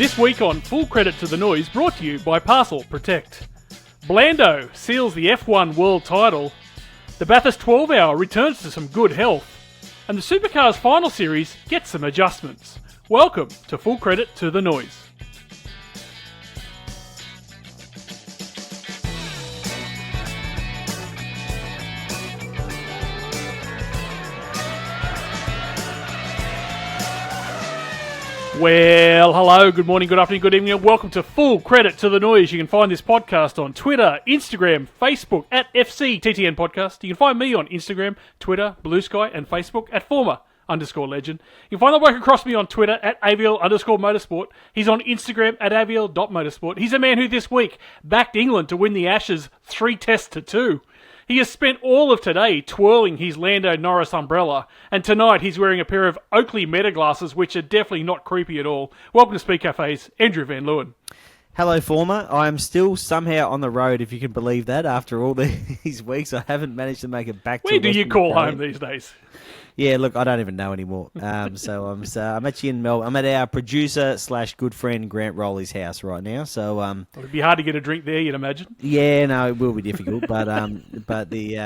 This week on Full Credit to the Noise, brought to you by Parcel Protect. Lando seals the F1 world title. The Bathurst 12 Hour returns to some good health. And the Supercars final series gets some adjustments. Welcome to Full Credit to the Noise. Well, hello, good morning, good afternoon, good evening, and welcome to Full Credit to the Noise. You can find this podcast on Twitter, Instagram, Facebook at FCTTN Podcast. You can find me on Instagram, Twitter, Blue Sky, and Facebook at Former_Legend. You can find the work across me on Twitter at AVL_Motorsport. He's on Instagram at AVL.Motorsport. He's a man who this week backed England to win the Ashes 3-2. He has spent all of today twirling his Lando Norris umbrella, and tonight he's wearing a pair of Oakley meta glasses, which are definitely not creepy at all. Welcome to Speed Cafe's Andrew Van Leeuwen. Hello, Former. I am still somehow on the road, if you can believe that. After all these weeks, I haven't managed to make it back to Where do you call home these days? Yeah, look, I don't even know anymore. So I'm actually in Melbourne. I'm at our producer / good friend Grant Rowley's house right now. So it'd be hard to get a drink there, you'd imagine. Yeah, no, it will be difficult. But the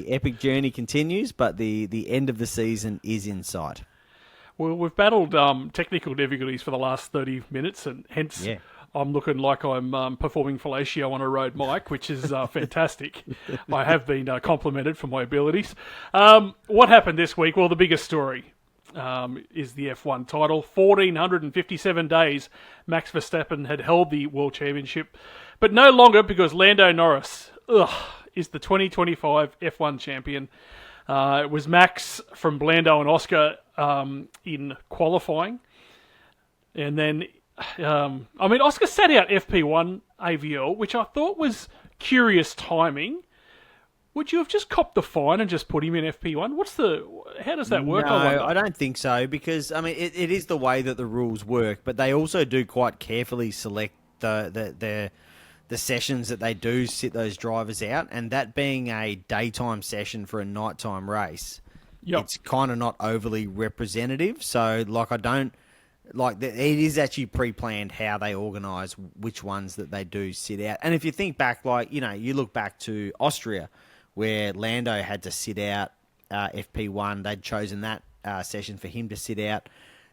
epic journey continues. But the end of the season is in sight. Well, we've battled technical difficulties for the last 30 minutes, and hence. Yeah. I'm looking like I'm performing fellatio on a road mic, which is fantastic. I have been complimented for my abilities. What happened this week? Well, the biggest story is the F1 title. 1,457 days Max Verstappen had held the World Championship, but no longer, because Lando Norris is the 2025 F1 champion. It was Max from Lando and Oscar in qualifying, and then... Oscar sat out FP1 AVL, which I thought was curious timing. Would you have just copped the fine and just put him in FP1? How does that work? No, I don't think so, because it is the way that the rules work, but they also do quite carefully select the sessions that they do sit those drivers out, and that being a daytime session for a nighttime race, It's kind of not overly representative. So, it is actually pre-planned how they organise which ones that they do sit out. And if you think back, you look back to Austria, where Lando had to sit out FP1. They'd chosen that session for him to sit out.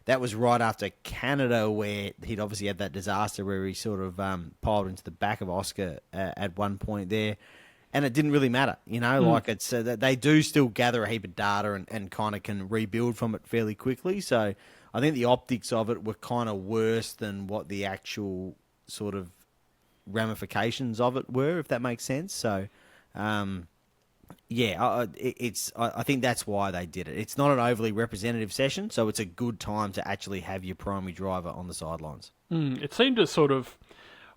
That was right after Canada, where he'd obviously had that disaster where he sort of piled into the back of Oscar at one point there. And it didn't really matter, it's that they do still gather a heap of data and kind of can rebuild from it fairly quickly. So I think the optics of it were kind of worse than what the actual sort of ramifications of it were, if that makes sense. So, I think that's why they did it. It's not an overly representative session, so it's a good time to actually have your primary driver on the sidelines. It seemed to sort of...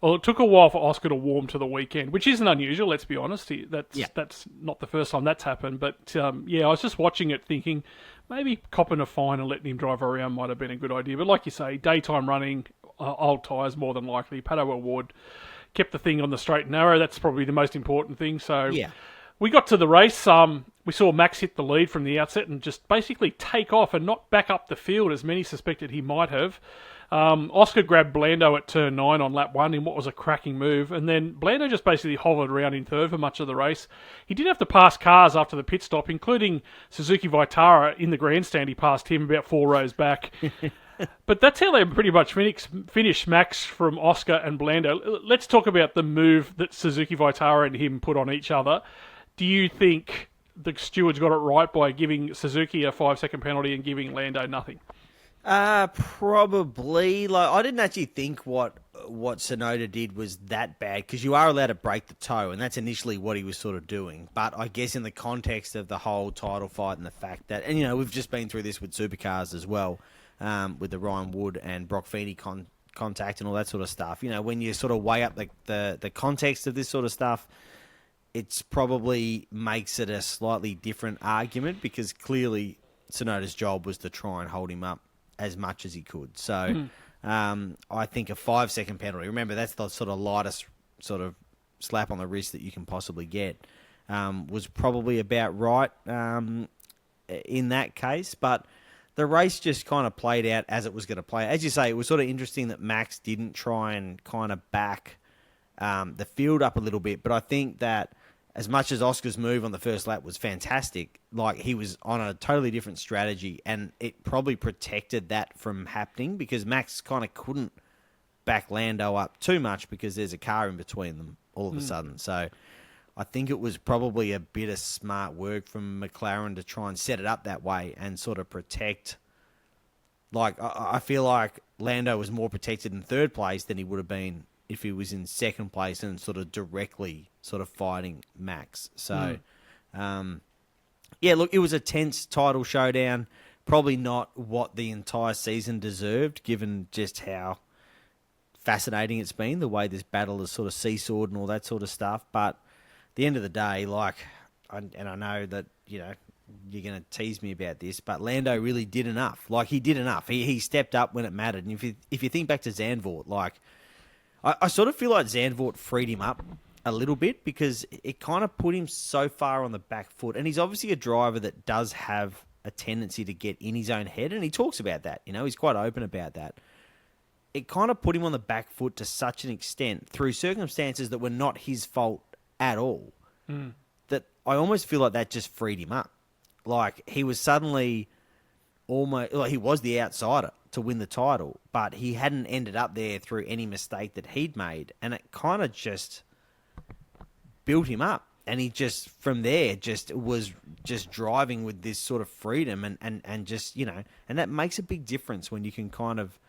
Well, it took a while for Oscar to warm to the weekend, which isn't unusual, let's be honest. That's not the first time that's happened. But, I was just watching it thinking... Maybe copping a fine and letting him drive around might have been a good idea. But like you say, daytime running, old tyres more than likely. Pato Award kept the thing on the straight and narrow. That's probably the most important thing. So we got to the race. We saw Max hit the lead from the outset and just basically take off and not back up the field as many suspected he might have. Oscar grabbed Lando at turn 9 on lap 1 in what was a cracking move, and then Lando just basically hovered around in third for much of the race. He did have to pass cars after the pit stop, including Suzuki Vitara in the grandstand. He passed him about 4 rows back. But that's how they pretty much finished Max from Oscar and Lando. Let's talk about the move that Suzuki Vitara and him put on each other. Do you think the stewards got it right by giving Suzuki a 5-second penalty and giving Lando nothing? Probably. I didn't actually think what Tsunoda did was that bad, because you are allowed to break the toe, and that's initially what he was sort of doing. But I guess in the context of the whole title fight and the fact that, and we've just been through this with Supercars as well, with the Ryan Wood and Brock Feeney contact and all that sort of stuff. When you sort of weigh up the context of this sort of stuff, it's probably makes it a slightly different argument, because clearly Tsunoda's job was to try and hold him up as much as he could. So I think a 5-second penalty, remember that's the sort of lightest sort of slap on the wrist that you can possibly get, was probably about right in that case. But the race just kind of played out as it was going to play. As you say, it was sort of interesting that Max didn't try and kind of back the field up a little bit. But I think that as much as Oscar's move on the first lap was fantastic, like he was on a totally different strategy, and it probably protected that from happening because Max kind of couldn't back Lando up too much because there's a car in between them all of a sudden. So I think it was probably a bit of smart work from McLaren to try and set it up that way and sort of protect. Like, I feel like Lando was more protected in third place than he would have been if he was in second place and sort of directly sort of fighting Max. So, yeah, look, it was a tense title showdown. Probably not what the entire season deserved, given just how fascinating it's been, the way this battle has sort of seesawed and all that sort of stuff. But at the end of the day, like, and I know that, you know, you're going to tease me about this, but Lando really did enough. Like, he did enough. He stepped up when it mattered. And if you think back to Zandvoort, like, I sort of feel like Zandvoort freed him up a little bit because it kind of put him so far on the back foot. And he's obviously a driver that does have a tendency to get in his own head, and he talks about that. You know, he's quite open about that. It kind of put him on the back foot to such an extent through circumstances that were not his fault at all, that I almost feel like that just freed him up. Like, he was suddenly almost, like, he was the outsider to win the title, but he hadn't ended up there through any mistake that he'd made. And it kind of just built him up. And he just, from there, just was just driving with this sort of freedom and just, you know, and that makes a big difference when you can kind of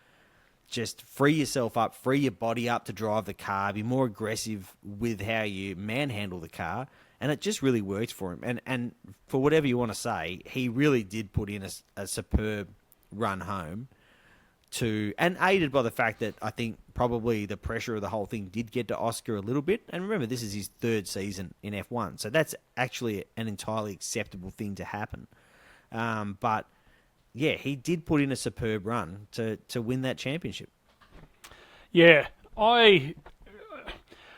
just free yourself up, free your body up to drive the car, be more aggressive with how you manhandle the car. And it just really worked for him. And for whatever you want to say, he really did put in a superb run home and aided by the fact that I think probably the pressure of the whole thing did get to Oscar a little bit. And remember, this is his third season in F1. So that's actually an entirely acceptable thing to happen. But yeah, he did put in a superb run to win that championship. Yeah,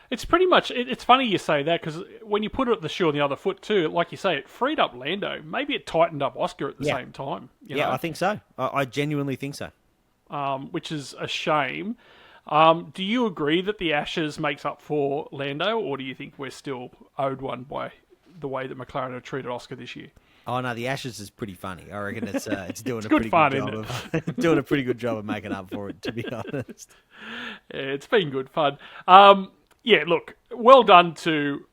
it's pretty much, it's funny you say that because when you put it the shoe on the other foot too, like you say, it freed up Lando. Maybe it tightened up Oscar at the same time. You know? I think so. I genuinely think so. Which is a shame. Do you agree that the Ashes makes up for Lando, or do you think we're still owed one by the way that McLaren have treated Oscar this year? Oh no, the Ashes is pretty funny. I reckon it's doing a pretty pretty good job of doing a pretty good job of making up for it. To be honest, yeah, it's been good fun. Yeah, look, well done to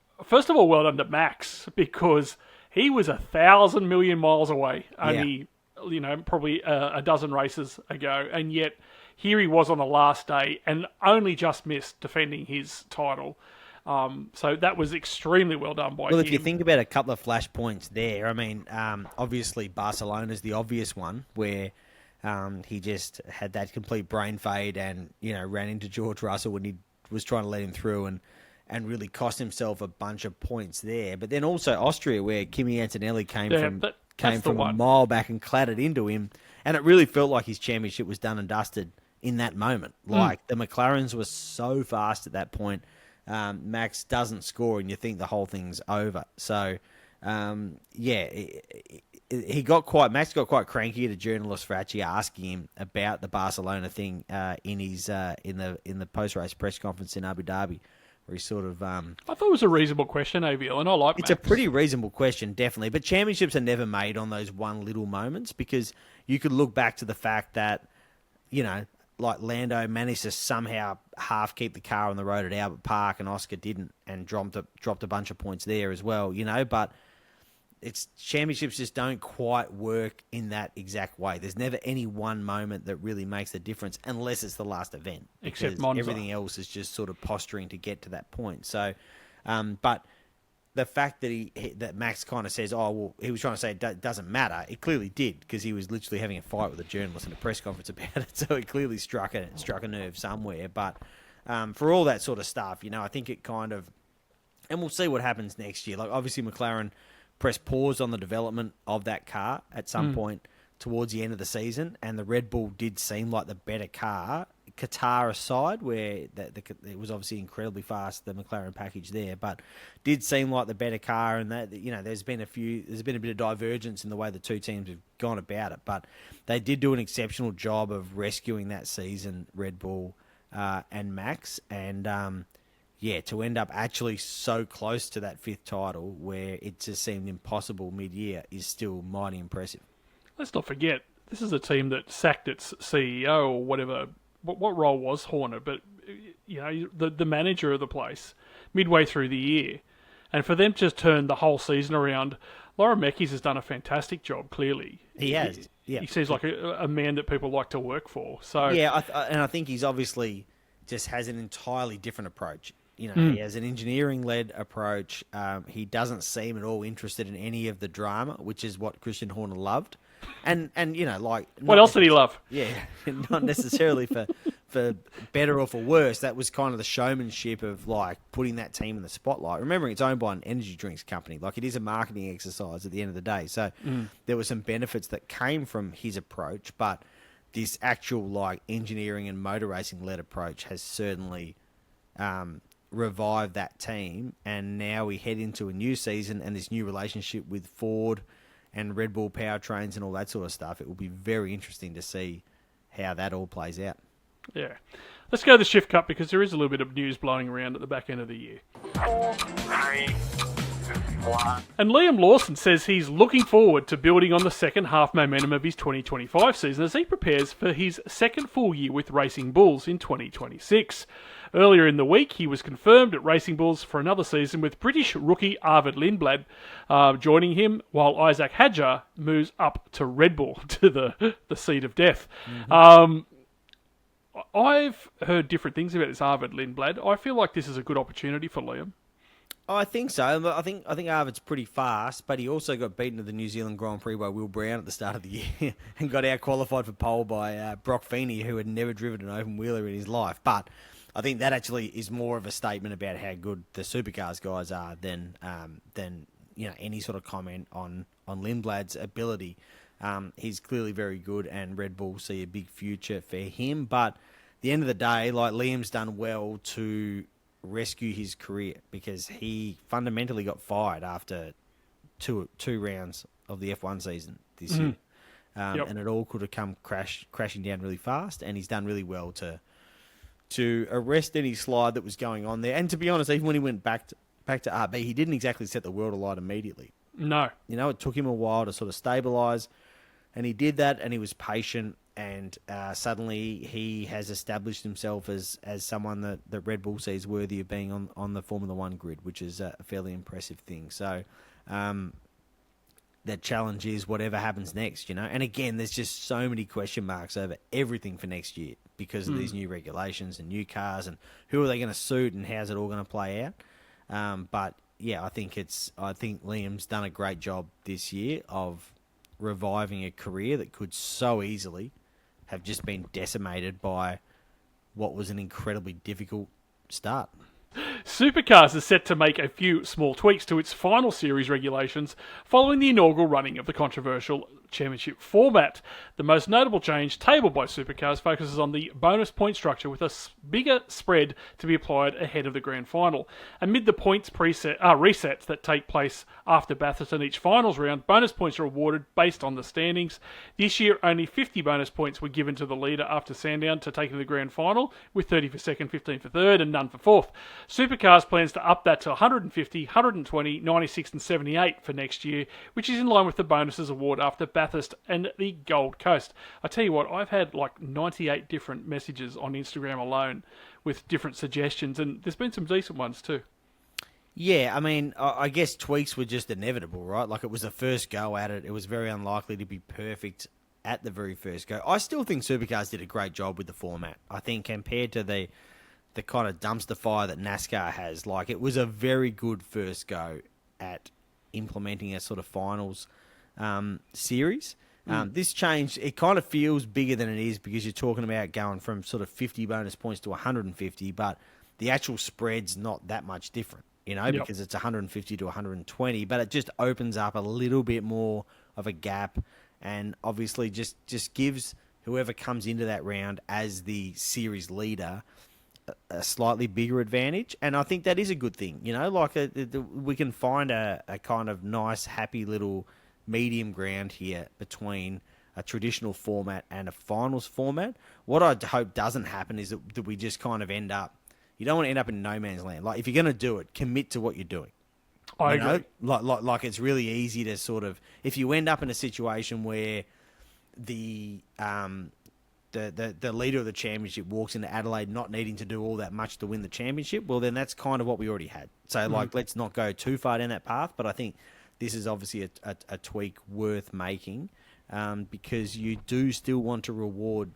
Max because he was 1,000 million miles away only, you know, probably a dozen races ago, and yet here he was on the last day and only just missed defending his title. So that was extremely well done by him. Well, if you think about a couple of flashpoints there, I mean, obviously Barcelona's the obvious one where he just had that complete brain fade and, you know, ran into George Russell when he was trying to let him through and really cost himself a bunch of points there. But then also Austria, where Kimi Antonelli came from a mile back and clattered into him, and it really felt like his championship was done and dusted in that moment. Like, the McLarens were so fast at that point. Max doesn't score, and you think the whole thing's over. So, Max got quite cranky at a journalist for actually asking him about the Barcelona thing in his in the post race press conference in Abu Dhabi, where he sort of. I thought it was a reasonable question, AVL, and I like. It's Max. A pretty reasonable question, definitely. But championships are never made on those one little moments because you could look back to the fact that, you know, like Lando managed to somehow half keep the car on the road at Albert Park, and Oscar didn't, and dropped a bunch of points there as well. You know, but. It's championships just don't quite work in that exact way. There's never any one moment that really makes the difference unless it's the last event. Except Monza. Everything else is just sort of posturing to get to that point. So, but the fact that that Max kind of says, oh, well, he was trying to say it doesn't matter. It clearly did because he was literally having a fight with a journalist in a press conference about it. So it clearly struck a nerve somewhere. But for all that sort of stuff, you know, I think it kind of, and we'll see what happens next year. Like, obviously McLaren press pause on the development of that car at some point towards the end of the season, and the Red Bull did seem like the better car Qatar aside, where it was obviously incredibly fast, the McLaren package there, but did seem like the better car, and that there's been a bit of divergence in the way the two teams have gone about it, but they did do an exceptional job of rescuing that season, Red Bull and Max, and to end up actually so close to that fifth title, where it just seemed impossible mid-year, is still mighty impressive. Let's not forget, this is a team that sacked its CEO or whatever. What role was Horner? But the manager of the place midway through the year, and for them to just turn the whole season around. Laura Meckes has done a fantastic job. Clearly, he has. Yeah, he seems like a man that people like to work for. So yeah, and I think he's obviously just has an entirely different approach. He has an engineering-led approach. He doesn't seem at all interested in any of the drama, which is what Christian Horner loved. And what else did he love? Yeah, not necessarily for better or for worse. That was kind of the showmanship of putting that team in the spotlight. Remembering it's owned by an energy drinks company, it is a marketing exercise at the end of the day. So there were some benefits that came from his approach, but this actual engineering and motor racing led approach has certainly revived that team. And now we head into a new season and this new relationship with Ford and Red Bull powertrains and all that sort of stuff. It will be very interesting to see how that all plays out. Yeah. Let's go to the Shift Cup, because there is a little bit of news blowing around at the back end of the year. 4, 3, 2, 1. And Liam Lawson says he's looking forward to building on the second half momentum of his 2025 season as he prepares for his second full year with Racing Bulls in 2026. Earlier in the week, he was confirmed at Racing Bulls for another season, with British rookie Arvid Lindblad joining him, while Isaac Hadjar moves up to Red Bull, to the seat of death. Mm-hmm. I've heard different things about this Arvid Lindblad. I feel like this is a good opportunity for Liam. I think so. I think Arvid's pretty fast, but he also got beaten at the New Zealand Grand Prix by Will Brown at the start of the year and got out-qualified for pole by Brock Feeney, who had never driven an open wheeler in his life. But I think that actually is more of a statement about how good the Supercars guys are than any sort of comment on Lindblad's ability. He's clearly very good, and Red Bull see a big future for him. But at the end of the day, Liam's done well to rescue his career, because he fundamentally got fired after two rounds of the F1 season this year. And it all could have come crashing down really fast, and he's done really well to arrest any slide that was going on there. And to be honest, even when he went back to RB, he didn't exactly set the world alight immediately. No. It took him a while to sort of stabilise, and he did that, and he was patient, and suddenly he has established himself as someone that Red Bull sees worthy of being on the Formula One grid, which is a fairly impressive thing. So the challenge is whatever happens next, And again, there's just so many question marks over everything for next year because of these new regulations and new cars, and who are they going to suit, and how's it all going to play out. But yeah, I think Liam's done a great job this year of reviving a career that could so easily have just been decimated by what was an incredibly difficult start. Supercars is set to make a few small tweaks to its final series regulations following the inaugural running of the controversial championship format. The most notable change tabled by Supercars focuses on the bonus point structure, with a bigger spread to be applied ahead of the grand final. Amid the points resets that take place after Bathurst and each finals round, bonus points are awarded based on the standings. This year, only 50 bonus points were given to the leader after Sandown to take to the grand final, with 30 for second, 15 for third, and none for fourth. Supercars plans to up that to 150, 120, 96 and 78 for next year, which is in line with the bonuses award after Bathurst and the Gold Coast. I tell you what, I've had 98 different messages on Instagram alone with different suggestions, and there's been some decent ones too. Yeah, I mean, I guess tweaks were just inevitable, right? It was the first go at it. It was very unlikely to be perfect at the very first go. I still think Supercars did a great job with the format. I think compared to the kind of dumpster fire that NASCAR has, it was a very good first go at implementing a sort of finals series. This change, it kind of feels bigger than it is, because you're talking about going from sort of 50 bonus points to 150, but the actual spread's not that much different, because it's 150 to 120, but it just opens up a little bit more of a gap, and obviously just gives whoever comes into that round as the series leader a slightly bigger advantage, and I think that is a good thing. Like we can find a kind of nice, happy little medium ground here between a traditional format and a finals format. What I hope doesn't happen is that we just kind of end up. You don't want to end up in no man's land. Like if you're going to do it, commit to what you're doing. I agree. Like it's really easy to sort of, if you end up in a situation where the leader of the championship walks into Adelaide not needing to do all that much to win the championship, well, then that's kind of what we already had. So, let's not go too far down that path. But I think this is obviously a tweak worth making because you do still want to reward,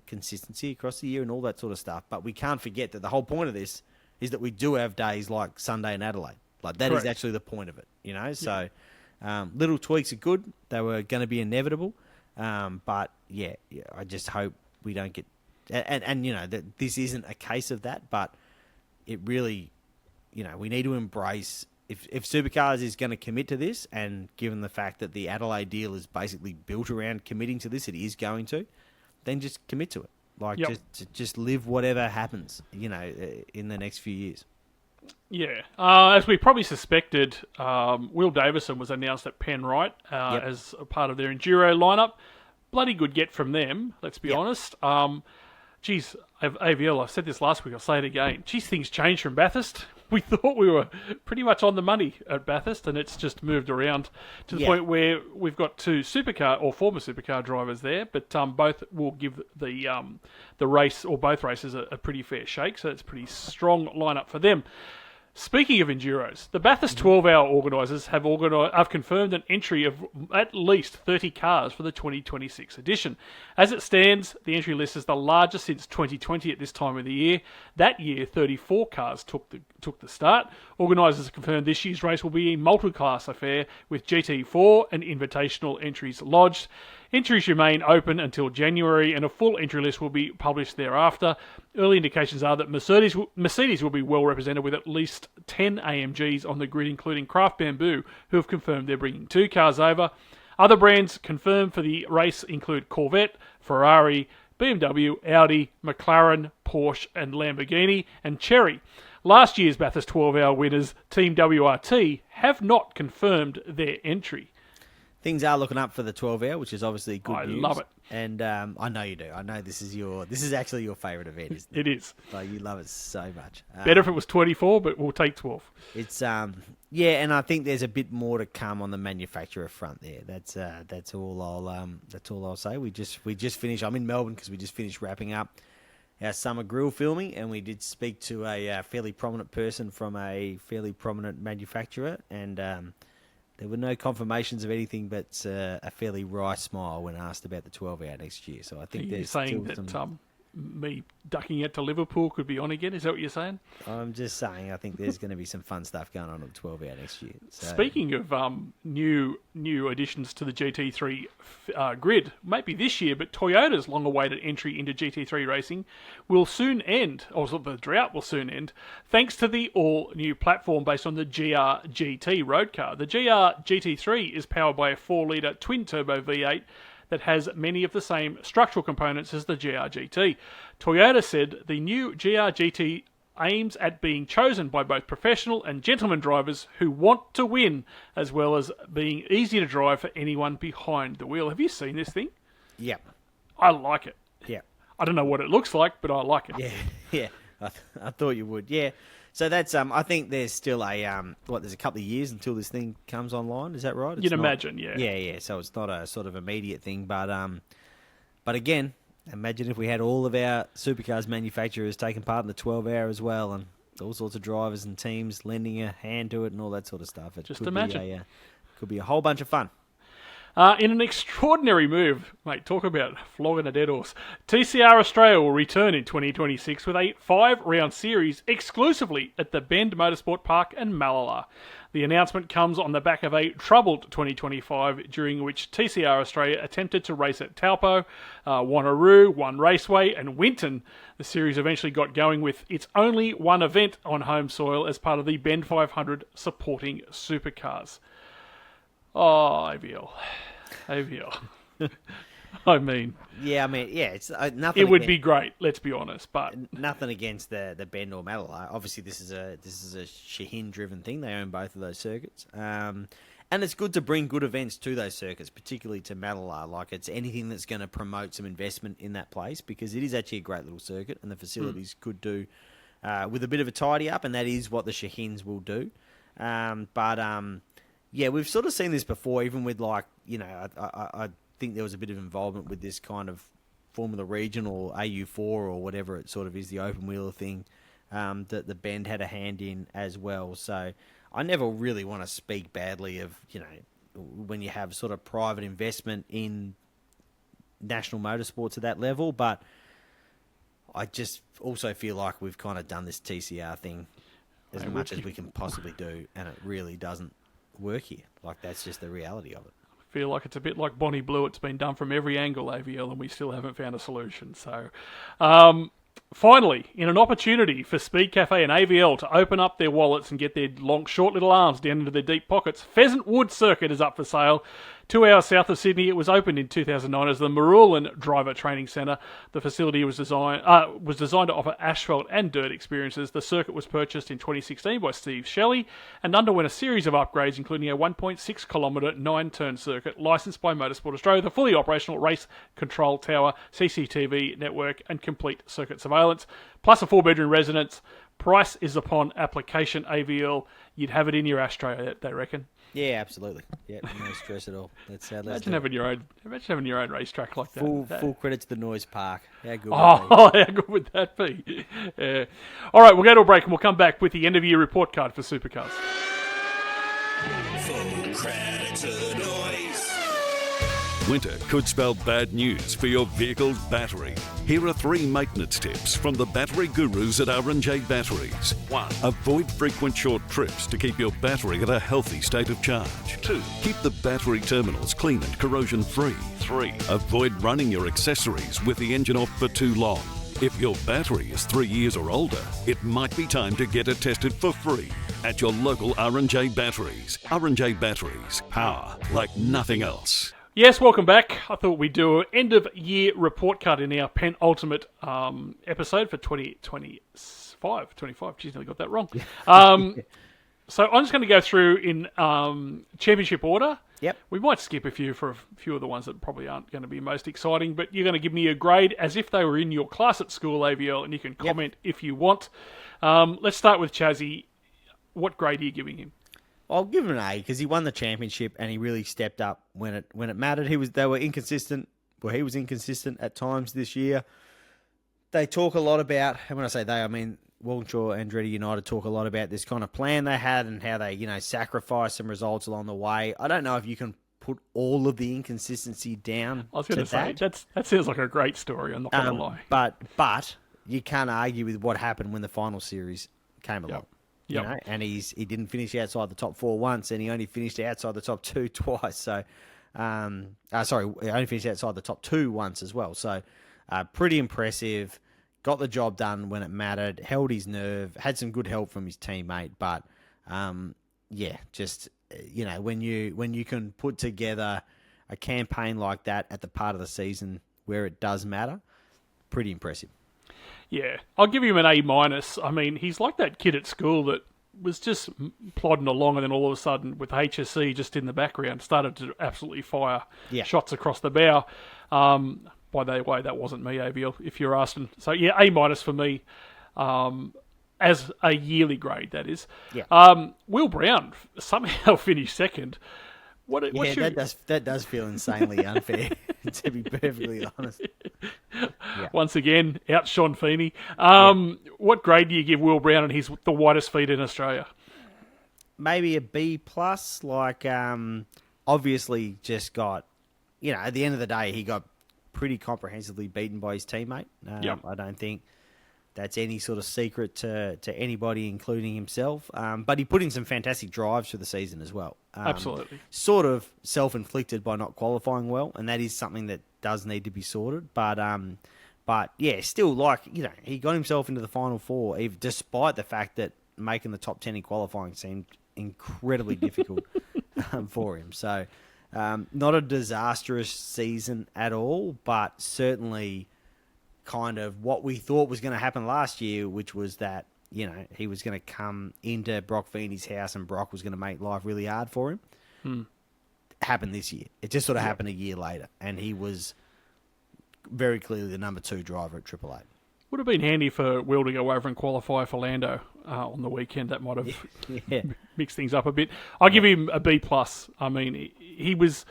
consistency across the year and all that sort of stuff. But we can't forget that the whole point of this is that we do have days like Sunday in Adelaide. Like that is actually the point of it, So little tweaks are good. They were going to be inevitable. But I just hope we don't get, and that this isn't a case of that, but it really, we need to embrace if Supercars is going to commit to this, and given the fact that the Adelaide deal is basically built around committing to this, it is going to, then just commit to it. Like just live whatever happens, in the next few years. Yeah, as we probably suspected, Will Davison was announced at Penrite as a part of their Enduro lineup. Bloody good get from them, let's be honest. Geez, AVL, I said this last week, I'll say it again. Geez, things changed from Bathurst. We thought we were pretty much on the money at Bathurst, and it's just moved around to the point where we've got two supercar or former supercar drivers there, but both will give the race or both races a pretty fair shake, so it's a pretty strong lineup for them. Speaking of Enduros, the Bathurst 12-hour organisers have confirmed an entry of at least 30 cars for the 2026 edition. As it stands, the entry list is the largest since 2020 at this time of the year. That year, 34 cars took the start. Organisers confirmed this year's race will be a multi-class affair with GT4 and invitational entries lodged. Entries remain open until January, and a full entry list will be published thereafter. Early indications are that Mercedes will be well represented with at least 10 AMGs on the grid, including Craft Bamboo, who have confirmed they're bringing 2 cars over. Other brands confirmed for the race include Corvette, Ferrari, BMW, Audi, McLaren, Porsche and Lamborghini, and Chery. Last year's Bathurst 12-hour winners, Team WRT, have not confirmed their entry. Things are looking up for the 12-hour, which is obviously good news. I love it. And I know you do. I know this is actually your favourite event, isn't it? It is. Like, you love it so much. Better if it was 24, but we'll take 12. It's and I think there's a bit more to come on the manufacturer front there. That's all I'll say. We just finished. I'm in Melbourne because we just finished wrapping up our summer grill filming, and we did speak to a fairly prominent person from a fairly prominent manufacturer, and there were no confirmations of anything but a fairly wry smile when asked about the 12-hour next year. So I think there's saying that me ducking out to Liverpool could be on again. Is that what you're saying? I'm just saying I think there's going to be some fun stuff going on at the 12-hour next year. So. Speaking of new additions to the GT3 grid, maybe this year, but Toyota's long-awaited entry into GT3 racing will soon end, or the drought will soon end, thanks to the all-new platform based on the GR GT road car. The GR GT3 is powered by a 4-litre twin-turbo V8 that has many of the same structural components as the GR-GT. Toyota said the new GR-GT aims at being chosen by both professional and gentleman drivers who want to win, as well as being easy to drive for anyone behind the wheel. Have you seen this thing? Yeah. I like it. Yeah. I don't know what it looks like, but I like it. Yeah. I thought you would. Yeah. So that's I think there's still there's a couple of years until this thing comes online. Is that right? You'd imagine, yeah. Yeah. So it's not a sort of immediate thing, but again, imagine if we had all of our supercars manufacturers taking part in the 12-hour as well, and all sorts of drivers and teams lending a hand to it and all that sort of stuff. Just imagine. Could be a whole bunch of fun. In an extraordinary move, mate, talk about flogging a dead horse, TCR Australia will return in 2026 with a 5-round series exclusively at the Bend Motorsport Park and Malala. The announcement comes on the back of a troubled 2025 during which TCR Australia attempted to race at Taupo, Wanneroo, One Raceway and Winton. The series eventually got going with its only one event on home soil as part of the Bend 500 supporting supercars. Oh, AVL. I mean, it's nothing. it would be great. Let's be honest, but nothing against the Bend or Malala. Obviously, this is a Shaheen driven thing. They own both of those circuits, and it's good to bring good events to those circuits, particularly to Malala. Like it's anything that's going to promote some investment in that place because it is actually a great little circuit, and the facilities could do with a bit of a tidy up, and that is what the Shaheens will do. Yeah, we've sort of seen this before, even with I think there was a bit of involvement with this kind of Formula Region or AU4 or whatever it sort of is, the open wheeler thing that the Bend had a hand in as well. So I never really want to speak badly of, when you have sort of private investment in national motorsports at that level, but I just also feel like we've kind of done this TCR thing as much as we can possibly do, and it really doesn't work here. Like, that's just the reality of it. Feel like it's a bit like Bonnie Blue. It's been done from every angle, AVL, and we still haven't found a solution. So, finally, in an opportunity for Speed Cafe and AVL to open up their wallets and get their short little arms down into their deep pockets, Pheasant Wood Circuit is up for sale. 2 hours south of Sydney. It was opened in 2009 as the Marulan Driver Training Centre. The facility was designed to offer asphalt and dirt experiences. The circuit was purchased in 2016 by Steve Shelley and underwent a series of upgrades, including a 1.6 kilometre 9-turn circuit licensed by Motorsport Australia, the fully operational race control tower, CCTV network, and complete circuit surveillance, plus a 4-bedroom residence. Price is upon application, AVL. You'd have it in your ashtray, they reckon. Yeah, absolutely. Yeah, no stress at all. That's imagine having your own racetrack like that. Full credit to the Noise Park. How good how good would that be? Yeah. All right, we'll go to a break and we'll come back with the end of year report card for Supercars. Full credit to the Noise. Winter could spell bad news for your vehicle's battery. Here are 3 maintenance tips from the battery gurus at R&J Batteries. 1. Avoid frequent short trips to keep your battery at a healthy state of charge. 2. Keep the battery terminals clean and corrosion-free. 3. Avoid running your accessories with the engine off for too long. If your battery is 3 years or older, it might be time to get it tested for free at your local R&J Batteries. R&J Batteries. Power like nothing else. Yes, welcome back. I thought we'd do an end-of-year report card in our penultimate episode for 2025. 25, geez, nearly got that wrong. So I'm just going to go through in championship order. Yep. We might skip a few for a few of the ones that probably aren't going to be most exciting, but you're going to give me a grade as if they were in your class at school, AVL, and you can comment if you want. Let's start with Chazzy. What grade are you giving him? I'll give him an A because he won the championship and he really stepped up when it mattered. They were inconsistent. Well, he was inconsistent at times this year. They talk a lot about, and when I say they, I mean Walkinshaw and Andretti United talk a lot about this kind of plan they had and how they, sacrificed some results along the way. I don't know if you can put all of the inconsistency down. I was going to say that sounds like a great story. I'm not going to lie, but you can't argue with what happened when the final series came along. Yep. And he didn't finish outside the top 4 once, and he only finished outside the top 2 twice. So, he only finished outside the top 2 once as well. So, pretty impressive. Got the job done when it mattered. Held his nerve. Had some good help from his teammate. But, when you can put together a campaign like that at the part of the season where it does matter, pretty impressive. Yeah, I'll give him an A-. I mean, he's like that kid at school that was just plodding along and then all of a sudden with HSC just in the background started to absolutely fire shots across the bow. By the way, that wasn't me, AVL, if you're asking. So, yeah, A- for me as a yearly grade, that is. Yeah. Will Brown somehow finished second. That does feel insanely unfair, to be perfectly honest. Yeah. Once again, outshone Feeney. What grade do you give Will Brown and he's the whitest feet in Australia? Maybe a B+. Obviously just got, at the end of the day, he got pretty comprehensively beaten by his teammate. I don't think that's any sort of secret to anybody, including himself. But he put in some fantastic drives for the season as well. Absolutely. Sort of self-inflicted by not qualifying well, and that is something that does need to be sorted. But yeah, still, he got himself into the Final Four, despite the fact that making the top 10 in qualifying seemed incredibly difficult for him. So, Not a disastrous season at all, but certainly kind of what we thought was going to happen last year, which was that, he was going to come into Brock Feeney's house and Brock was going to make life really hard for him. Happened this year. It just sort of happened a year later, and he was very clearly the number 2 driver at Triple Eight. Would have been handy for Will to go over and qualify for Lando on the weekend. That might have mixed things up a bit. I'll give him a B+. I mean, he was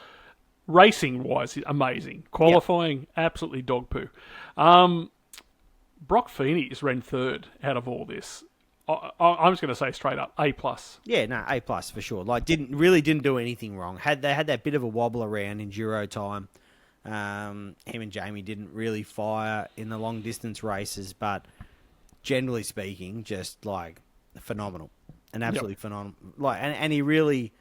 racing-wise amazing. Qualifying, absolutely dog poo. Brock Feeney is ran 3rd out of all this. I'm just going to say straight up, A+. Yeah, no, A+ for sure. Like, didn't do anything wrong. They had that bit of a wobble around enduro time. Him and Jamie didn't really fire in the long distance races, but generally speaking, just like phenomenal, an absolutely phenomenal. Like, and he really,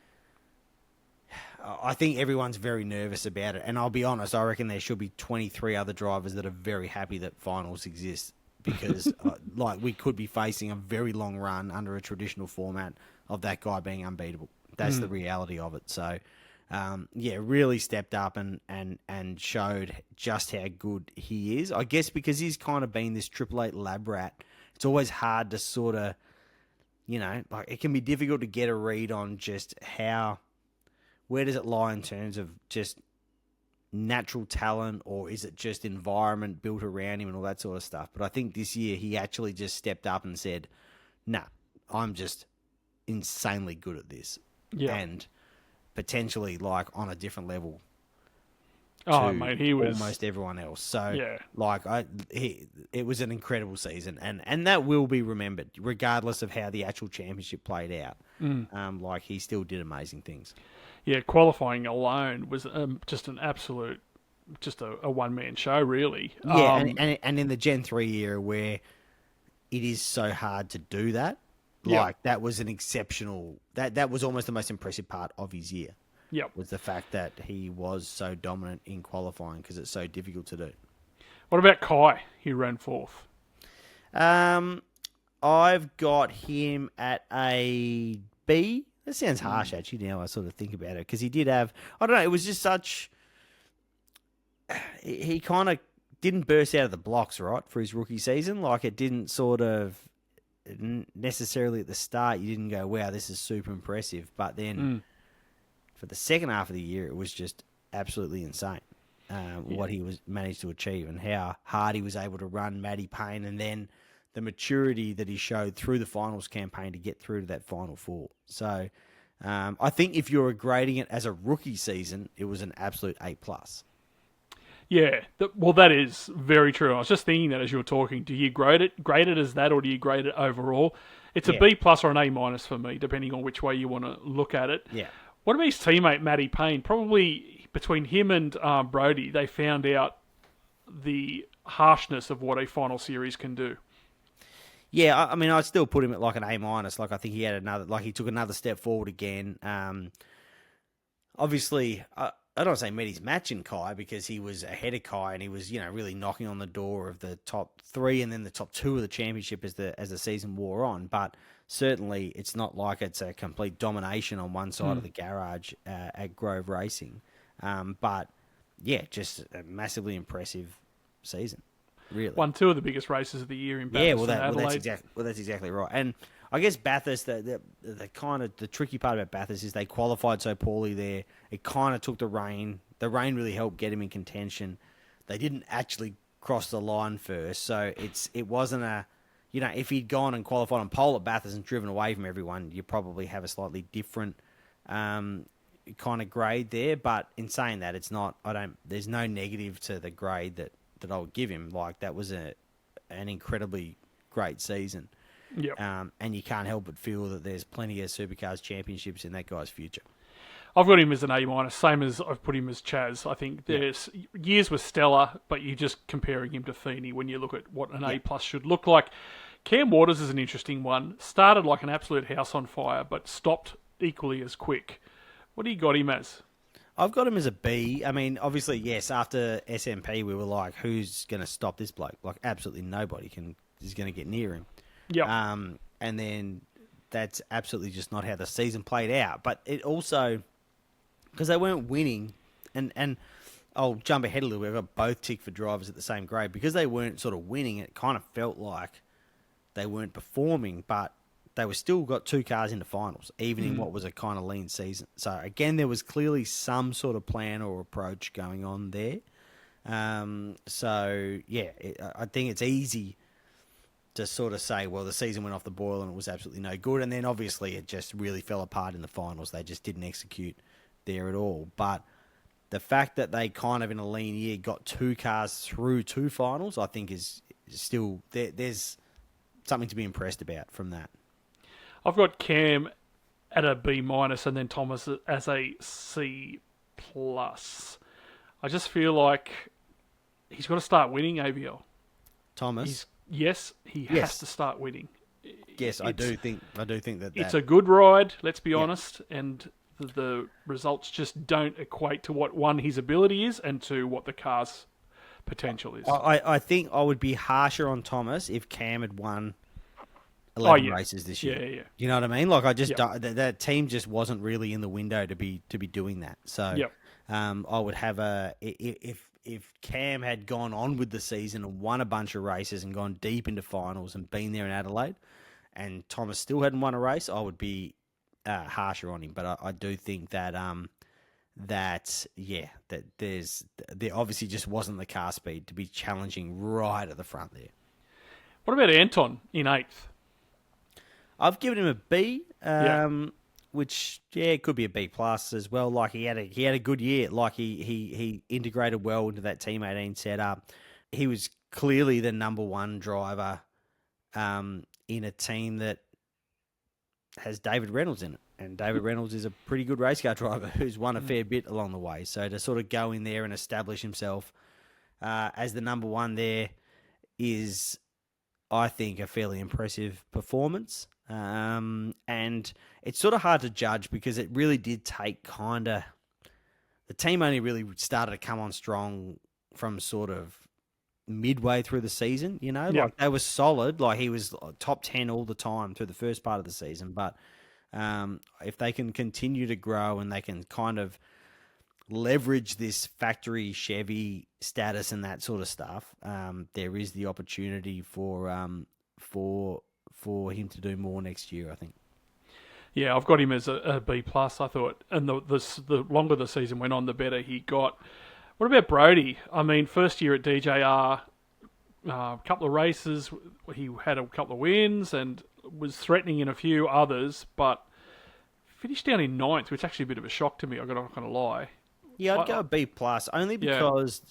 I think everyone's very nervous about it. And I'll be honest, I reckon there should be 23 other drivers that are very happy that finals exist, because like, we could be facing a very long run under a traditional format of that guy being unbeatable. That's the reality of it. So. Really stepped up and showed just how good he is. I guess because he's kind of been this Triple Eight lab rat, it's always hard to sort of, like, it can be difficult to get a read on just where does it lie in terms of just natural talent, or is it just environment built around him and all that sort of stuff. But I think this year he actually just stepped up and said, nah, I'm just insanely good at this. Yeah. And potentially like on a different level. Mate, he was almost everyone else. So it was an incredible season, and that will be remembered regardless of how the actual championship played out. Like, he still did amazing things. Yeah, qualifying alone was just an absolute, just a one-man show, really. Yeah, and in the Gen 3 era where it is so hard to do that, that was an exceptional... That was almost the most impressive part of his year. Yep. Was the fact that he was so dominant in qualifying, because it's so difficult to do. What about Kai? He ran 4th. I've got him at a B. That sounds harsh, actually, now I sort of think about it, because he did have... I don't know, it was just such... He kind of didn't burst out of the blocks, right, for his rookie season. Like, it didn't sort of... necessarily at the start you didn't go, wow, this is super impressive, but then for the second half of the year it was just absolutely insane what he was managed to achieve, and how hard he was able to run Matty Payne, and then the maturity that he showed through the finals campaign to get through to that Final Four. So I think if you're grading it as a rookie season, it was an absolute A+. Yeah, well, that is very true. I was just thinking that as you were talking. Do you grade it as that, or do you grade it overall? It's a B+ or an A- for me, depending on which way you want to look at it. Yeah. What about his teammate, Matty Payne? Probably between him and Brody, they found out the harshness of what a final series can do. Yeah, I mean, I'd still put him at like an A-. Like, I think he had he took another step forward again. Obviously... I don't want to say met his match in Kai, because he was ahead of Kai and he was, really knocking on the door of the top 3 and then the top 2 of the championship as the season wore on. But certainly it's not like it's a complete domination on one side of the garage at Grove Racing. But yeah, just a massively impressive season, really. Won 2 of the biggest races of the year in Bathurst and Adelaide. That's exactly right. And I guess Bathurst, the kind of the tricky part about Bathurst is they qualified so poorly there. It kind of took the rain. The rain really helped get him in contention. They didn't actually cross the line first, so it wasn't a, if he'd gone and qualified on pole at Bathurst and driven away from everyone, you probably have a slightly different kind of grade there. But in saying that, it's not. There's no negative to the grade that I would give him. Like, that was an incredibly great season. Yep. And you can't help but feel that there's plenty of Supercars championships in that guy's future. I've got him as an A-, same as I've put him as Chaz. I think there's years with stellar, but you're just comparing him to Feeney when you look at what an A+ should look like. Cam Waters is an interesting one. Started like an absolute house on fire, but stopped equally as quick. What do you got him as? I've got him as a B. I mean, obviously, yes, after SMP, we were like, who's going to stop this bloke? Like, absolutely nobody is going to get near him. Yeah. And then that's absolutely just not how the season played out. But it also, because they weren't winning, and I'll jump ahead a little bit. I've got both tick for drivers at the same grade because they weren't sort of winning. It kind of felt like they weren't performing, but they were still got 2 cars into finals, even in what was a kind of lean season. So again, there was clearly some sort of plan or approach going on there. So yeah, I think it's easy to sort of say, well, the season went off the boil and it was absolutely no good. And then obviously it just really fell apart in the finals. They just didn't execute there at all. But the fact that they kind of in a lean year got 2 cars through 2 finals, I think is still, there's something to be impressed about from that. I've got Cam at a B- and then Thomas as a C+. I just feel like he's got to start winning, AVL. Thomas? He has to start winning. Yes, I do think that it's a good ride, let's be honest, and the results just don't equate to what, one, his ability is, and 2, what the car's potential is. I think I would be harsher on Thomas if Cam had won 11 races this year. Yeah. You know what I mean? Like, I just that team just wasn't really in the window to be doing that. So I would have if Cam had gone on with the season and won a bunch of races and gone deep into finals and been there in Adelaide, and Thomas still hadn't won a race, I would be harsher on him. But I do think that there obviously just wasn't the car speed to be challenging right at the front there. What about Anton in 8th? I've given him a B, which it could be a B+ as well. Like he had a good year. Like he integrated well into that Team 18 setup. He was clearly the number 1 driver in a team that has David Reynolds in it, and David Reynolds is a pretty good race car driver who's won a fair bit along the way. So to sort of go in there and establish himself as the number 1 there is, I think, a fairly impressive performance. And it's sort of hard to judge because it really did take the team only really started to come on strong from sort of midway through the season, like they were solid. Like he was top 10 all the time through the first part of the season. But if they can continue to grow and they can kind of leverage this factory Chevy status and that sort of stuff, there is the opportunity for him to do more next year, I think. Yeah, I've got him as a B+, I thought. And the longer the season went on, the better he got. What about Brody? I mean, first year at DJR, a couple of races, he had a couple of wins and was threatening in a few others, but finished down in 9th, which is actually a bit of a shock to me, I'm not going to lie. Yeah, I'd go a B+, only because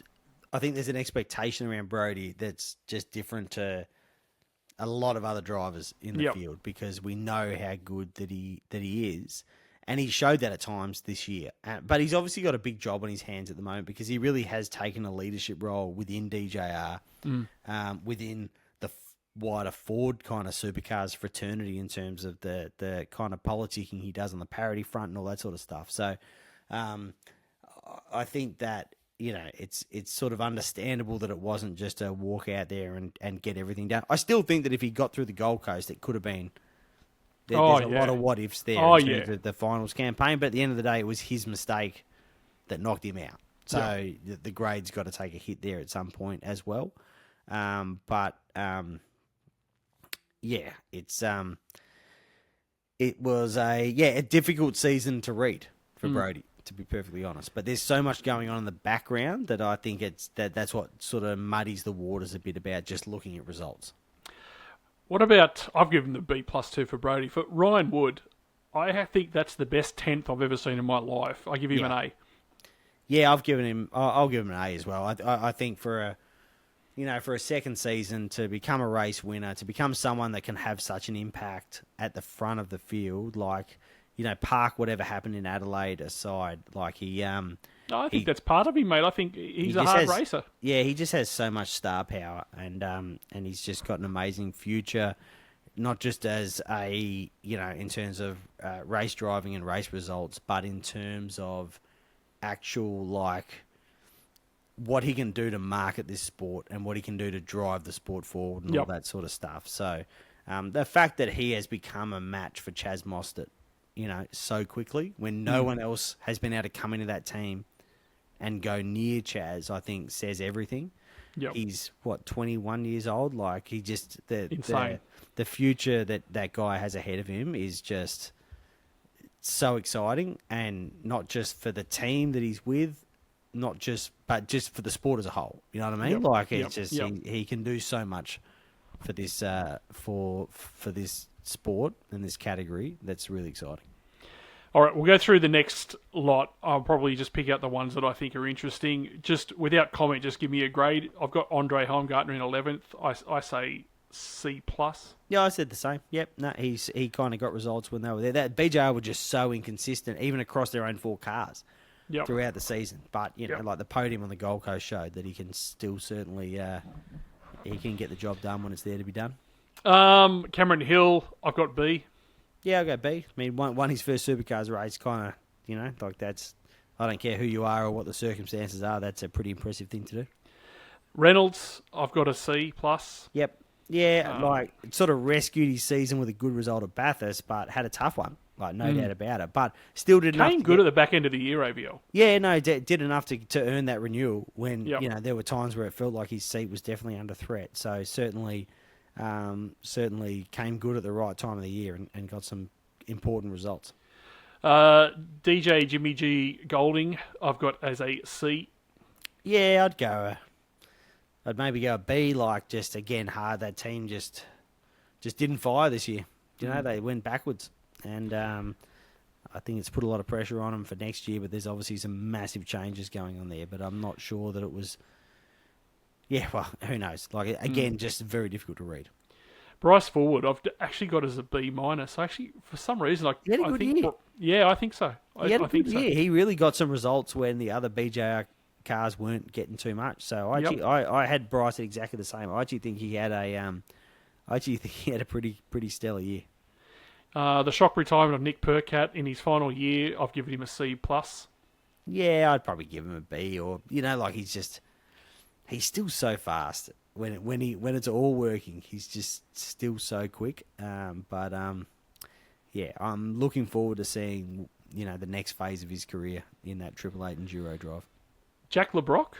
I think there's an expectation around Brody that's just different to a lot of other drivers in the field, because we know how good that he is, and he showed that at times this year. But he's obviously got a big job on his hands at the moment because he really has taken a leadership role within DJR, within the wider Ford kind of supercars fraternity in terms of the kind of politicking he does on the parity front and all that sort of stuff. So I think that, it's sort of understandable that it wasn't just a walk out there and get everything done. I still think that if he got through the Gold Coast, it could have been. There's a lot of what ifs there in terms of the finals campaign, but at the end of the day, it was his mistake that knocked him out. So the grade's got to take a hit there at some point as well. It was a difficult season to read for Brody, to be perfectly honest. But there's so much going on in the background that I think that's what sort of muddies the waters a bit about just looking at results. What about, I've given the B+ too for Brody. For Ryan Wood, I think that's the best 10th I've ever seen in my life. I give him an A. Yeah, I'll give him an A as well. I think for a second season to become a race winner, to become someone that can have such an impact at the front of the field, like, park whatever happened in Adelaide aside, like I think that's part of him, mate. I think he's a hard racer. Yeah, he just has so much star power, and he's just got an amazing future, not just as in terms of race driving and race results, but in terms of actual, like, what he can do to market this sport and what he can do to drive the sport forward and all that sort of stuff. So the fact that he has become a match for Chaz Mostert so quickly when no one else has been able to come into that team and go near Chaz, I think says everything. Yep. He's 21 years old. Like he just Insane. The future that guy has ahead of him is just so exciting, and not just for the team that he's with, but just for the sport as a whole. You know what I mean? Yep. Like Yep. it's just Yep. he can do so much for this for this sport and this category. That's really exciting. All right, we'll go through the next lot. I'll probably just pick out the ones that I think are interesting. Just without comment, just give me a grade. I've got Andre Heimgartner in 11th. I say C+. Yeah, I said the same. Yep, no, he kind of got results when they were there. That BJR were just so inconsistent, even across their own 4 cars throughout the season. But like the podium on the Gold Coast showed that he can still certainly he can get the job done when it's there to be done. Cameron Hill, I've got B. Yeah, I'll go B. I mean, won his first Supercars race, kind of, like that's, I don't care who you are or what the circumstances are, that's a pretty impressive thing to do. Reynolds, I've got a C+. Yep. Yeah, it sort of rescued his season with a good result at Bathurst, but had a tough one, no doubt about it. But still did enough. Came good at the back end of the year, AVL. Yeah, no, did enough to earn that renewal when, Yep. there were times where it felt like his seat was definitely under threat. So certainly came good at the right time of the year and got some important results. DJ Jimmy G Golding, I've got as a C. Yeah, I'd maybe go a B. Like just again hard. That team just didn't fire this year. They went backwards, and I think it's put a lot of pressure on them for next year. But there's obviously some massive changes going on there. But I'm not sure that it was. Yeah, well, who knows? Like again, just very difficult to read. Bryce Forward, I've actually got as a B-. Actually, for some reason, He had a good year. Yeah, I think so. He had a think good so. year. He really got some results when the other BJR cars weren't getting too much. So I had Bryce at exactly the same. I actually think he had a pretty stellar year. The shock retirement of Nick Percat in his final year, I've given him a C+. Yeah, I'd probably give him a B. Or like he's still so fast. When it's all working, he's just still so quick. But I'm looking forward to seeing the next phase of his career in that 888 Enduro drive. Jack LeBrock,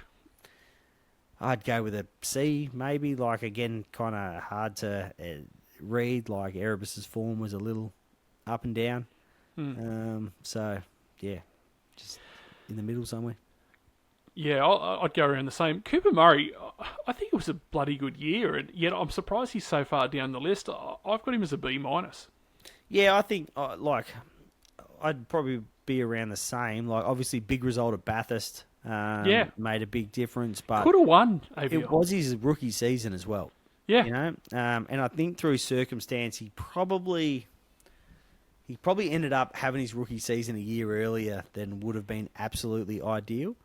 I'd go with a C, maybe. Like again, kind of hard to read. Like Erebus's form was a little up and down. So yeah, just in the middle somewhere. Yeah, I'd go around the same. Cooper Murray, I think it was a bloody good year, and yet I'm surprised he's so far down the list. I've got him as a B-. Yeah, I think I'd probably be around the same. Like obviously, big result at Bathurst. Made a big difference, but could have won. AVL. It was his rookie season as well. Yeah, and I think through circumstance, he probably ended up having his rookie season a year earlier than would have been absolutely ideal.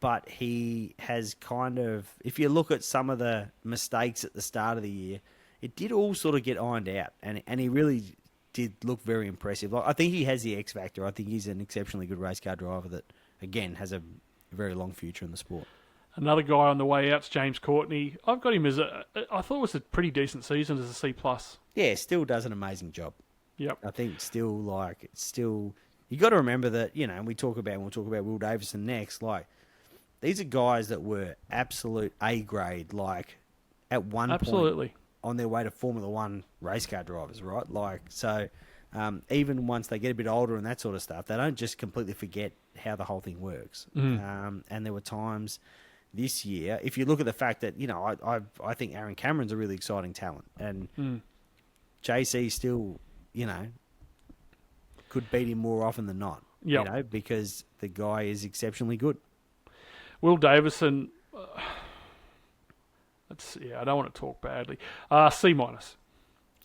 But he has kind of, if you look at some of the mistakes at the start of the year, it did all sort of get ironed out, and he really did look very impressive. Like I think he has the X factor. I think he's an exceptionally good race car driver that, again, has a very long future in the sport. Another guy on the way out's James Courtney. I've got him as I thought it was a pretty decent season as a C+. Yeah, still does an amazing job. Yep. I think still. You got to remember that, and we'll talk about Will Davison next. Like, these are guys that were absolute A grade. Like, at one point on their way to Formula One race car drivers, right? Like, so even once they get a bit older and that sort of stuff, they don't just completely forget how the whole thing works. And there were times this year, if you look at the fact that I think Aaron Cameron's a really exciting talent, and JC still could beat him more often than not. Because the guy is exceptionally good. Will Davison, I don't want to talk badly. C-.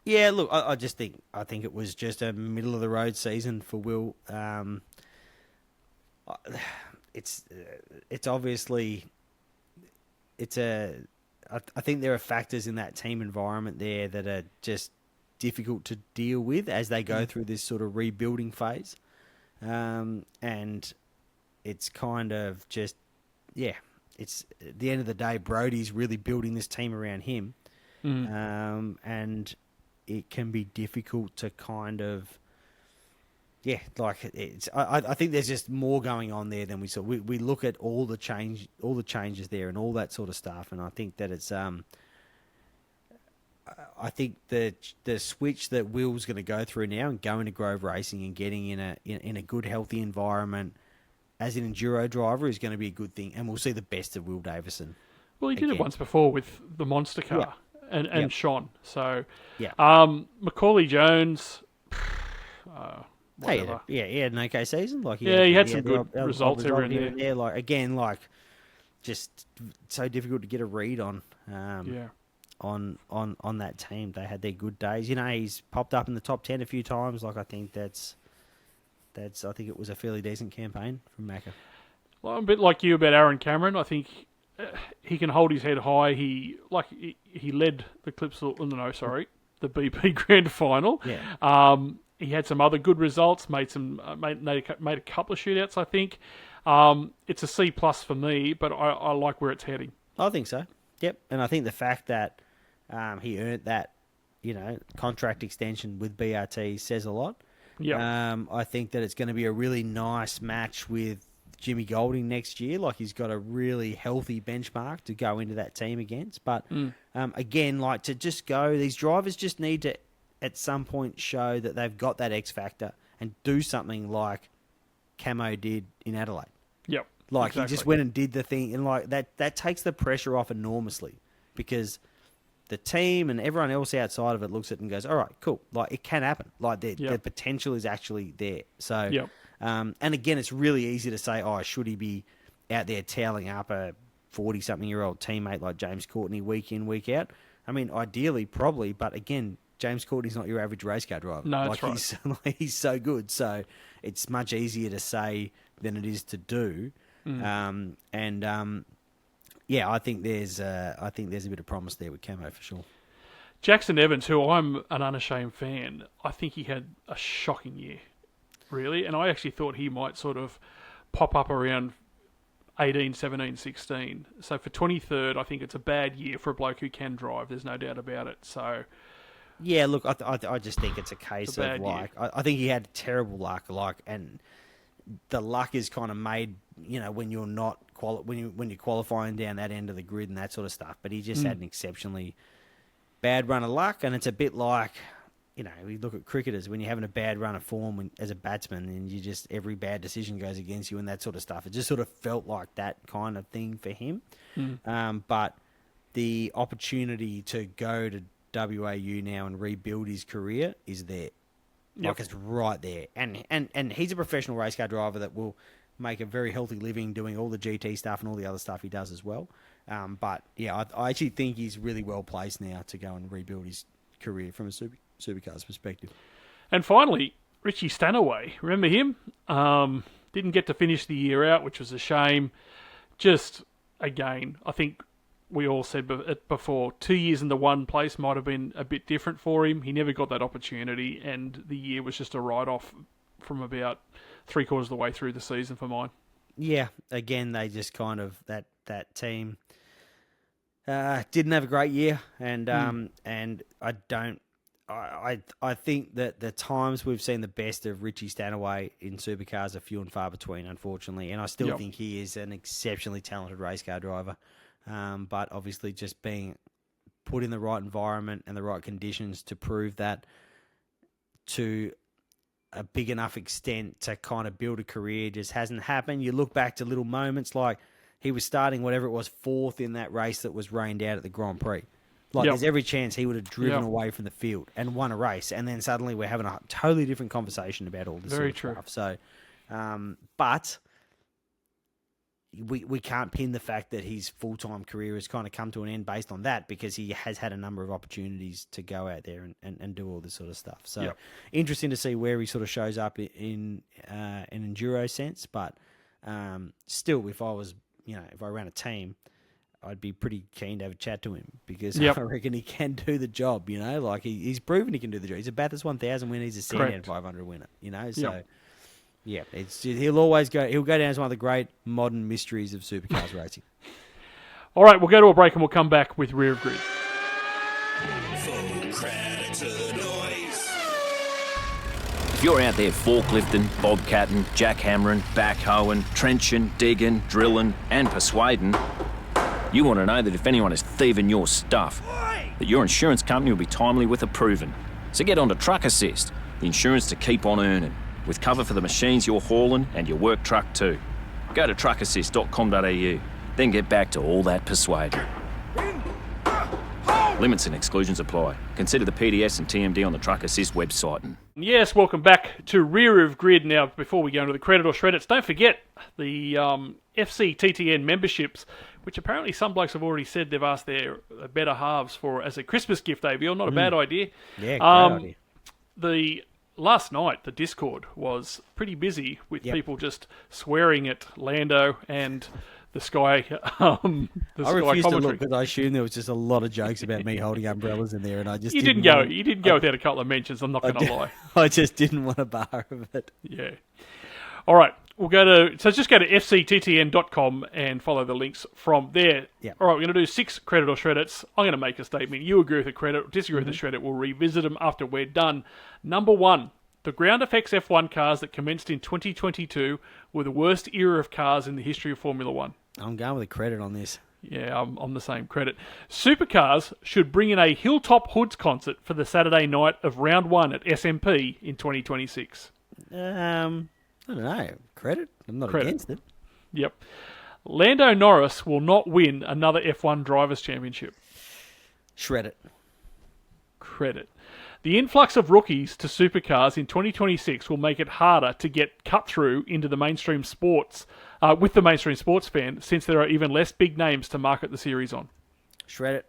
Yeah, look, I think it was just a middle of the road season for Will. It's obviously I think there are factors in that team environment there that are just difficult to deal with as they go through this sort of rebuilding phase. And it's kind of just, it's at the end of the day, Brodie's really building this team around him. And it can be difficult to kind of yeah, like it's. I think there's just more going on there than we saw. We look at all the changes there, and all that sort of stuff, and I think that it's. I think the switch that Will's going to go through now and going to Grove Racing and getting in a good, healthy environment as an enduro driver is going to be a good thing, and we'll see the best of Will Davison. Well, he did it once before with the monster car and Sean. So, Macaulay Jones. He had an okay season. Like he had some good results every and there. Yeah, like again, like just so difficult to get a read on. On that team, they had their good days. You know, he's popped up in the top 10 a few times. Like I think that's. I think it was a fairly decent campaign from Macca. Well, I'm a bit like you about Aaron Cameron. I think he can hold his head high. He led the the BP Grand Final. Yeah. He had some other good results. Made a couple of shootouts. I think it's a C+ for me, but I like where it's heading. I think so. Yep, and I think the fact that he earned that, contract extension with BRT says a lot. Yeah. I think that it's going to be a really nice match with Jimmy Golding next year. Like he's got a really healthy benchmark to go into that team against. But again, like to just go, these drivers just need to at some point show that they've got that X factor and do something like Camo did in Adelaide. Yep. Like exactly. He just went and did the thing, and like that takes the pressure off enormously because the team and everyone else outside of it looks at it and goes, all right, cool. Like it can happen. Like the potential is actually there. So, and again, it's really easy to say, oh, should he be out there toweling up a 40-something-year-old teammate like James Courtney week in, week out? I mean, ideally, probably, but again, James Courtney's not your average race car driver. No, that's right. He's so good. So it's much easier to say than it is to do. I think there's a bit of promise there with Camo for sure. Jackson Evans, who I'm an unashamed fan, I think he had a shocking year, really, and I actually thought he might sort of pop up around 18, 17, 16. So for 23rd, I think it's a bad year for a bloke who can drive. There's no doubt about it. So. Yeah, look, I just think it's a case of like I think he had terrible luck, and the luck is kind of made, when you're not when you're qualifying down that end of the grid and that sort of stuff. But he just had an exceptionally bad run of luck, and it's a bit like, we look at cricketers when you're having a bad run of form as a batsman, and you just every bad decision goes against you and that sort of stuff. It just sort of felt like that kind of thing for him. But the opportunity to go to WAU now and rebuild his career is there. Like it's right there. And he's a professional race car driver that will make a very healthy living doing all the GT stuff and all the other stuff he does as well. But yeah, I actually think he's really well placed now to go and rebuild his career from a Supercars perspective. And finally, Richie Stanaway. Remember him? Didn't get to finish the year out, which was a shame. Just, again, I think we all said it before, 2 years in the one place might have been a bit different for him. He never got that opportunity, and the year was just a write-off from about 3/4 of the way through the season for mine. Yeah, again, they just kind of, that team didn't have a great year, and I think that the times we've seen the best of Richie Stanaway in Supercars are few and far between, unfortunately, and I still think he is an exceptionally talented race car driver. But obviously just being put in the right environment and the right conditions to prove that to a big enough extent to kind of build a career just hasn't happened. You look back to little moments like he was starting whatever it was 4th in that race that was rained out at the Grand Prix. Like there's every chance he would have driven away from the field and won a race, and then suddenly we're having a totally different conversation about all this sort of stuff. So, but we can't pin the fact that his full-time career has kind of come to an end based on that, because he has had a number of opportunities to go out there and do all this sort of stuff. So interesting to see where he sort of shows up in an enduro sense. But still, if I was, if I ran a team, I'd be pretty keen to have a chat to him, because I reckon he can do the job, like he's proven he can do the job. He's a Bathurst 1000 winner, he's a Sandown 500 winner, so... Yeah, he'll go down as one of the great modern mysteries of supercars racing. All right, we'll go to a break and we'll come back with Rear of Grid. Full credit to the noise. If you're out there forklifting, bobcatting, jackhammering, backhoeing, trenching, digging, drilling, and persuading, you want to know that if anyone is thieving your stuff, that your insurance company will be timely with approving. So get on to Truck Assist, the insurance to keep on earning, with cover for the machines you're hauling and your work truck too. Go to truckassist.com.au, then get back to all that persuading. Limits and exclusions apply. Consider the PDS and TMD on the Truck Assist website. Yes, welcome back to Rear of Grid. Now, before we go into the credit or shredits, don't forget the FCTTN memberships, which apparently some blokes have already said they've asked their better halves for as a Christmas gift, AVL. Not a bad idea. Yeah, great idea. Last night, the Discord was pretty busy with people just swearing at Lando and the Sky I refused to commentary. look because I assumed there was just a lot of jokes about me holding umbrellas in there, and I just You didn't go without a couple of mentions. I'm not going to lie. I just didn't want a bar of it. Yeah. All right. Just go to fcttn.com and follow the links from there. Yeah. All right, we're going to do 6 credit or shredits. I'm going to make a statement. You agree with the credit, disagree with the shredit. We'll revisit them after we're done. Number 1, the ground effects F1 cars that commenced in 2022 were the worst era of cars in the history of Formula 1. I'm going with a credit on this. Yeah, I'm the same credit. Supercars should bring in a Hilltop Hoods concert for the Saturday night of round 1 at SMP in 2026. I don't know. Credit? I'm not against it. Yep. Lando Norris will not win another F1 Drivers' Championship. Shred it. Credit. The influx of rookies to supercars in 2026 will make it harder to get cut through into the mainstream sports, with the mainstream sports fan, since there are even less big names to market the series on. Shred it.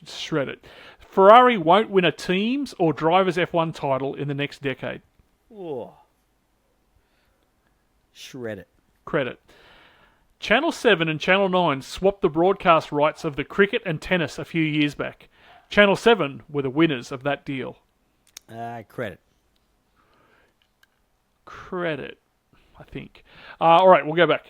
Shred it. Ferrari won't win a teams or drivers' F1 title in the next decade. Oh. Shred it. Credit. Channel 7 and Channel 9 swapped the broadcast rights of the cricket and tennis a few years back. Channel 7 were the winners of that deal. Credit. Credit, I think. All right, we'll go back.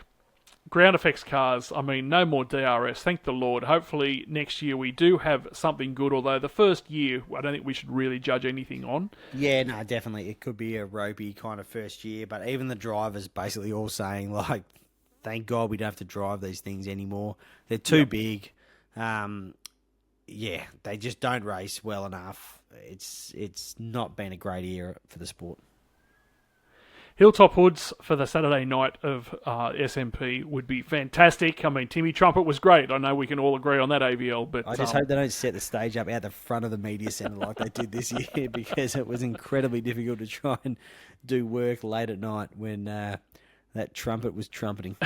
Ground effects cars, I mean, no more DRS, thank the Lord. Hopefully next year we do have something good, although the first year, I don't think we should really judge anything on. Yeah, no, definitely. It could be a ropey kind of first year, but even the drivers basically all saying, like, thank God we don't have to drive these things anymore. They're too big. Yeah, they just don't race well enough. It's not been a great year for the sport. Hilltop Hoods for the Saturday night of SMP would be fantastic. I mean, Timmy Trumpet was great. I know we can all agree on that, AVL. But I just hope they don't set the stage up out the front of the media centre like they did this year, because it was incredibly difficult to try and do work late at night when that trumpet was trumpeting.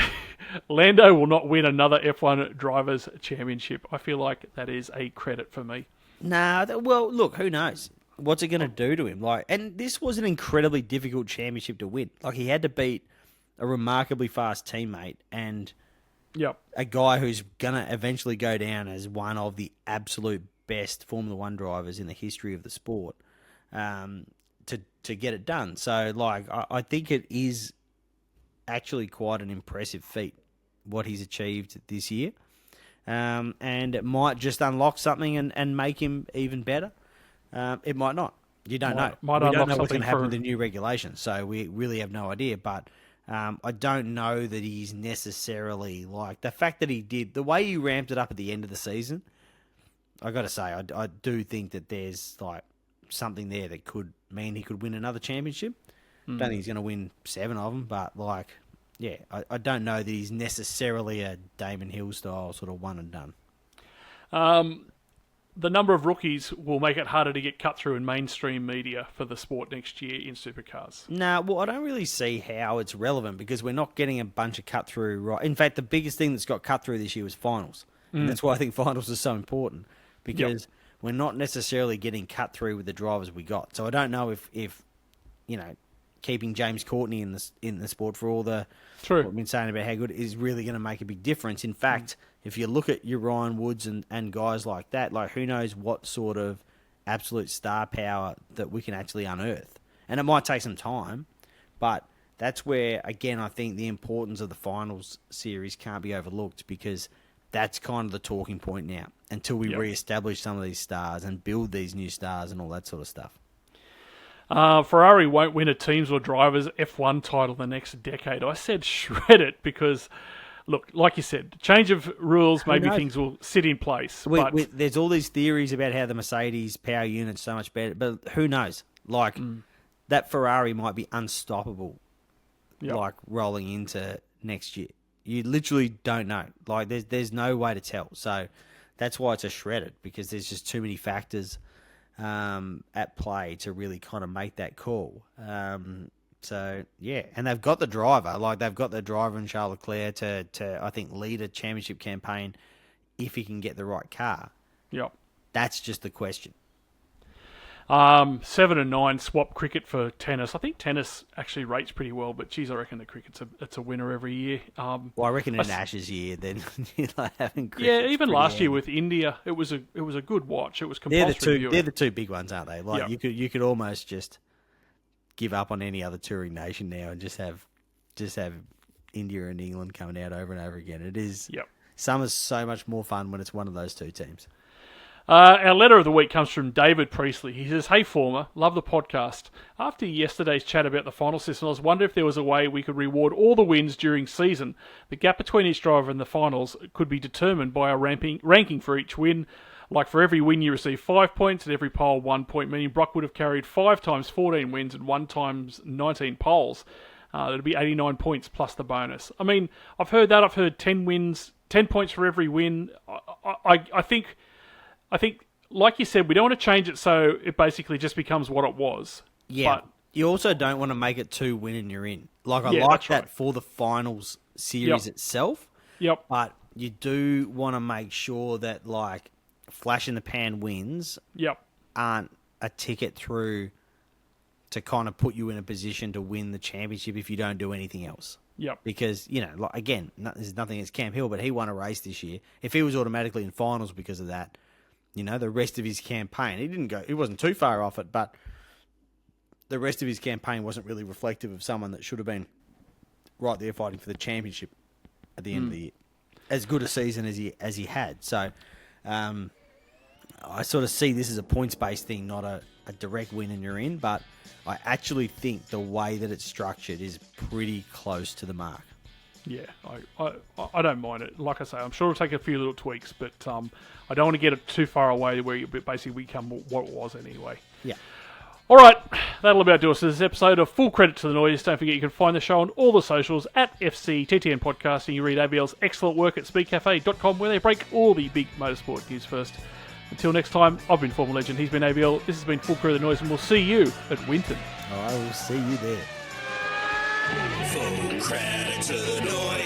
Lando will not win another F1 Drivers' Championship. I feel like that is a credit for me. Nah, well, look, who knows? What's it going to do to him? And this was an incredibly difficult championship to win. Like, he had to beat a remarkably fast teammate and a guy who's going to eventually go down as one of the absolute best Formula One drivers in the history of the sport to get it done. So, I think it is actually quite an impressive feat, what he's achieved this year. And it might just unlock something and make him even better. It might not. You don't know. We don't know what's going to happen with the new regulations, so we really have no idea. But I don't know that he's necessarily the fact that he did the way he ramped it up at the end of the season. I got to say, I do think that there's something there that could mean he could win another championship. Don't think he's going to win 7 of them, but I don't know that he's necessarily a Damon Hill style sort of one and done. The number of rookies will make it harder to get cut through in mainstream media for the sport next year in supercars. No, well, I don't really see how it's relevant, because we're not getting a bunch of cut through right. In fact, the biggest thing that's got cut through this year was finals. And that's why I think finals are so important, because we're not necessarily getting cut through with the drivers we got. So I don't know if keeping James Courtney in the sport for all the what we've been saying about how good is really going to make a big difference. In fact, if you look at your Ryan Woods and guys like that, who knows what sort of absolute star power that we can actually unearth. And it might take some time, but that's where, again, I think the importance of the finals series can't be overlooked, because that's kind of the talking point now. until we re-establish some of these stars and build these new stars and all that sort of stuff. Ferrari won't win a teams or drivers F1 title the next decade. I said shred it because, look, like you said, change of rules, maybe things will sit in place. There's all these theories about how the Mercedes power unit's so much better, but who knows? Like, that Ferrari might be unstoppable, like, rolling into next year. You literally don't know. Like, there's no way to tell. So that's why it's a shredded, because there's just too many factors at play to really kind of make that call. So, yeah. And they've got the driver. Like, they've got the driver in Charles Leclerc to I think, lead a championship campaign if he can get the right car. Yep. That's just the question. 7 and 9 swap cricket for tennis. I think tennis actually rates pretty well, but geez, I reckon the cricket's a winner every year. Well, I reckon in Ash's year, then you're like having cricket. Yeah, even last year with India, it was a good watch. It was compulsory. They're the two big ones, aren't they? Like you could almost just give up on any other touring nation now and just have India and England coming out over and over again. It is. Yep. Summer's so much more fun when it's one of those two teams. Our letter of the week comes from David Priestley. He says, "Hey, Former, love the podcast. After yesterday's chat about the final system, I was wondering if there was a way we could reward all the wins during season. The gap between each driver and the finals could be determined by a ranking for each win. Like for every win you receive 5 points, and every pole 1 point, meaning Brock would have carried 5 times 14 wins and 1 times 19 poles. That'd be 89 points plus the bonus. I mean, I've heard that. I've heard 10 wins, 10 points for every win. I think, like you said, we don't want to change it so it basically just becomes what it was. Yeah. But you also don't want to make it 2 win and you're in. Like, I like that for the finals series itself. Yep. But you do want to make sure that, like, flash in the pan wins aren't a ticket through to kind of put you in a position to win the championship if you don't do anything else. Yep. Because, you know, like, again, there's nothing against Cam Hill, but he won a race this year. If he was automatically in finals because of that, you know, the rest of his campaign, he wasn't too far off it, but the rest of his campaign wasn't really reflective of someone that should have been right there fighting for the championship at the end of the year. As good a season as he had. So, I sort of see this as a points-based thing, not a direct win and you're in, but I actually think the way that it's structured is pretty close to the mark. Yeah, I don't mind it. Like I say, I'm sure it'll take a few little tweaks, but I don't want to get it too far away where it basically become what it was anyway. Yeah. All right, that'll about do us for this episode of Full Credit to the Noise. Don't forget you can find the show on all the socials at FCTTN Podcast, and you read AVL's excellent work at speedcafe.com where they break all the big motorsport news first. Until next time, I've been Former Legend, he's been AVL, this has been Full Credit to the Noise, and we'll see you at Winton. I will see you there. Full credit to the noise.